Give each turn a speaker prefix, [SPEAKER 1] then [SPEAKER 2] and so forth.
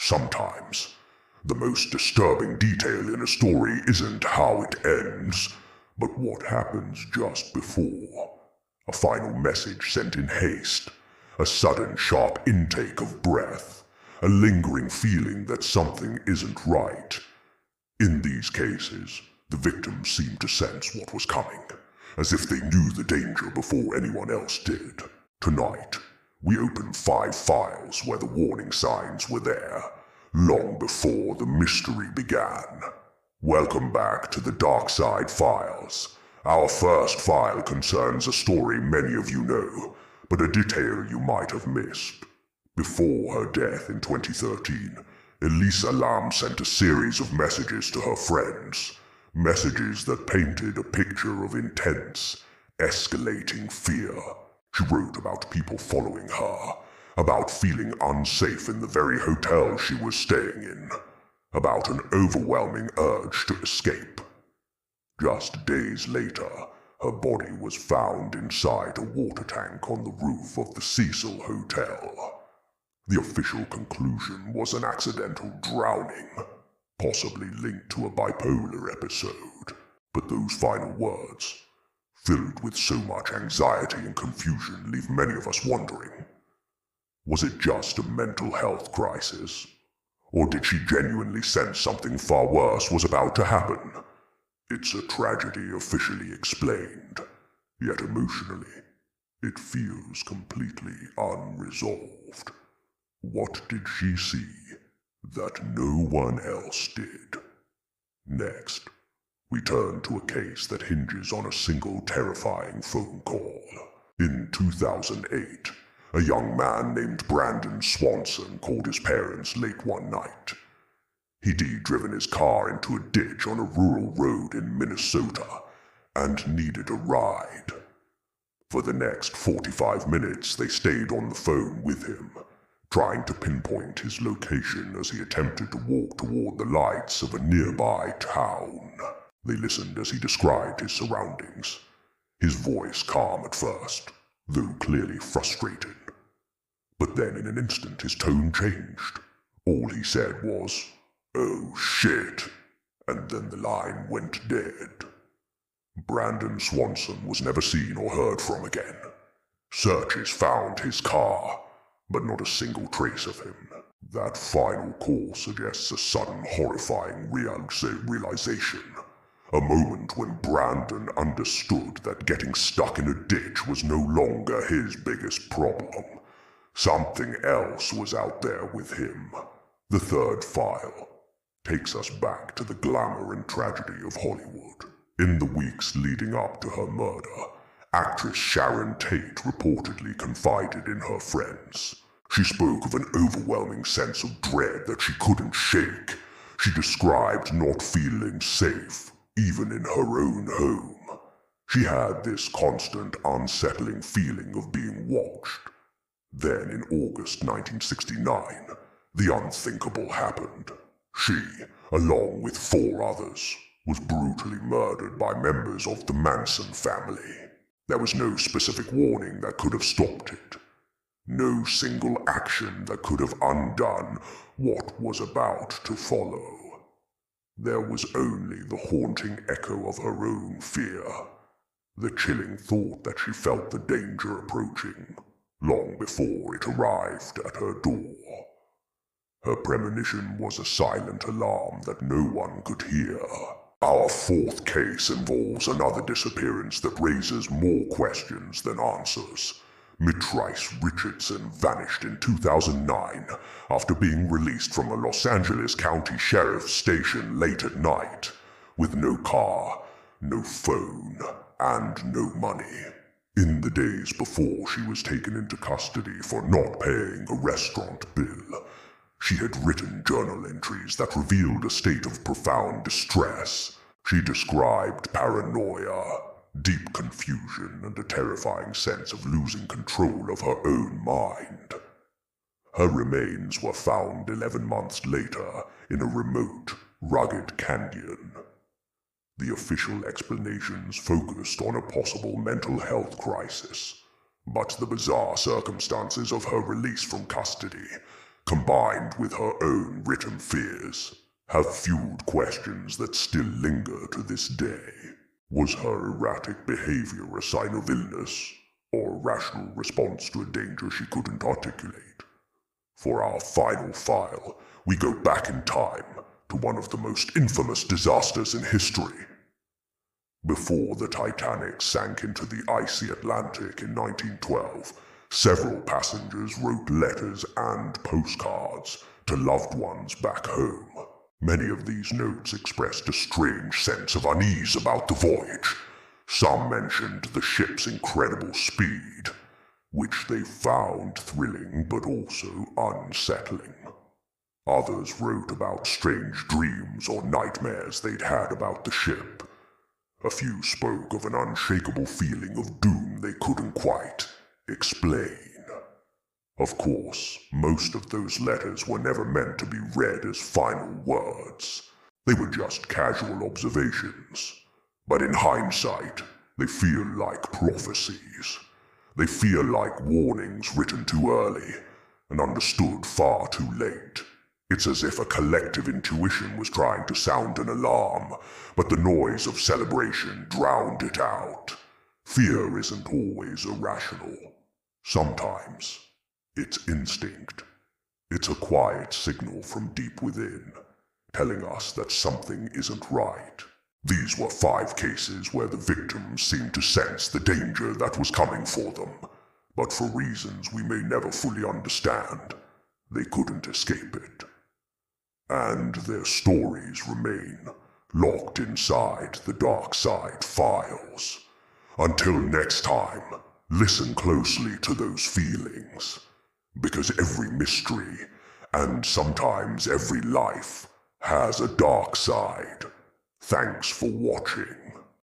[SPEAKER 1] Sometimes, the most disturbing detail in a story isn't how it ends, but what happens just before. A final message sent in haste, a sudden sharp intake of breath, a lingering feeling that something isn't right. In these cases, the victims seemed to sense what was coming, as if they knew the danger before anyone else did. Tonight, we opened 5 files where the warning signs were there, long before the mystery began. Welcome back to the Dark Side Files. Our first file concerns a story many of you know, but a detail you might have missed. Before her death in 2013, Elisa Lam sent a series of messages to her friends, messages that painted a picture of intense, escalating fear. She wrote about people following her, about feeling unsafe in the very hotel she was staying in, about an overwhelming urge to escape. Just days later, her body was found inside a water tank on the roof of the Cecil Hotel. The official conclusion was an accidental drowning, possibly linked to a bipolar episode. But those final words, filled with so much anxiety and confusion, leave many of us wondering. Was it just a mental health crisis? Or did she genuinely sense something far worse was about to happen? It's a tragedy officially explained, yet emotionally, it feels completely unresolved. What did she see that no one else did? Next, we turn to a case that hinges on a single terrifying phone call. In 2008, a young man named Brandon Swanson called his parents late one night. He'd driven his car into a ditch on a rural road in Minnesota and needed a ride. For the next 45 minutes, they stayed on the phone with him, trying to pinpoint his location as he attempted to walk toward the lights of a nearby town. They listened as he described his surroundings, his voice calm at first, though clearly frustrated. But then in an instant his tone changed. All he said was, "Oh shit," and then the line went dead. Brandon Swanson was never seen or heard from again. Searches found his car, but not a single trace of him. That final call suggests a sudden horrifying realization. A moment when Brandon understood that getting stuck in a ditch was no longer his biggest problem. Something else was out there with him. The third file takes us back to the glamour and tragedy of Hollywood. In the weeks leading up to her murder, actress Sharon Tate reportedly confided in her friends. She spoke of an overwhelming sense of dread that she couldn't shake. She described not feeling safe, even in her own home. She had this constant, unsettling feeling of being watched. Then in August 1969, the unthinkable happened. She, along with 4 others, was brutally murdered by members of the Manson family. There was no specific warning that could have stopped it. No single action that could have undone what was about to follow. There was only the haunting echo of her own fear, the chilling thought that she felt the danger approaching, long before it arrived at her door. Her premonition was a silent alarm that no one could hear. Our 4th case involves another disappearance that raises more questions than answers. Mitrice Richardson vanished in 2009 after being released from a Los Angeles County Sheriff's Station late at night, with no car, no phone, and no money. In the days before she was taken into custody for not paying a restaurant bill, she had written journal entries that revealed a state of profound distress. She described paranoia, deep confusion, and a terrifying sense of losing control of her own mind. Her remains were found 11 months later in a remote, rugged canyon. The official explanations focused on a possible mental health crisis, but the bizarre circumstances of her release from custody combined with her own written fears, have fueled questions that still linger to this day. Was her erratic behavior a sign of illness, or a rational response to a danger she couldn't articulate? For our final file, we go back in time to one of the most infamous disasters in history. Before the Titanic sank into the icy Atlantic in 1912, several passengers wrote letters and postcards to loved ones back home. Many of these notes expressed a strange sense of unease about the voyage. Some mentioned the ship's incredible speed, which they found thrilling but also unsettling. Others wrote about strange dreams or nightmares they'd had about the ship. A few spoke of an unshakable feeling of doom they couldn't quite explain. Of course, most of those letters were never meant to be read as final words. They were just casual observations. But in hindsight, they feel like prophecies. They feel like warnings written too early and understood far too late. It's as if a collective intuition was trying to sound an alarm, but the noise of celebration drowned it out. Fear isn't always irrational. Sometimes it's instinct. It's a quiet signal from deep within, telling us that something isn't right. These were 5 cases where the victims seemed to sense the danger that was coming for them, but for reasons we may never fully understand, they couldn't escape it. And their stories remain locked inside the dark side files. Until next time, listen closely to those feelings, because every mystery, and sometimes every life, has a dark side. Thanks for watching.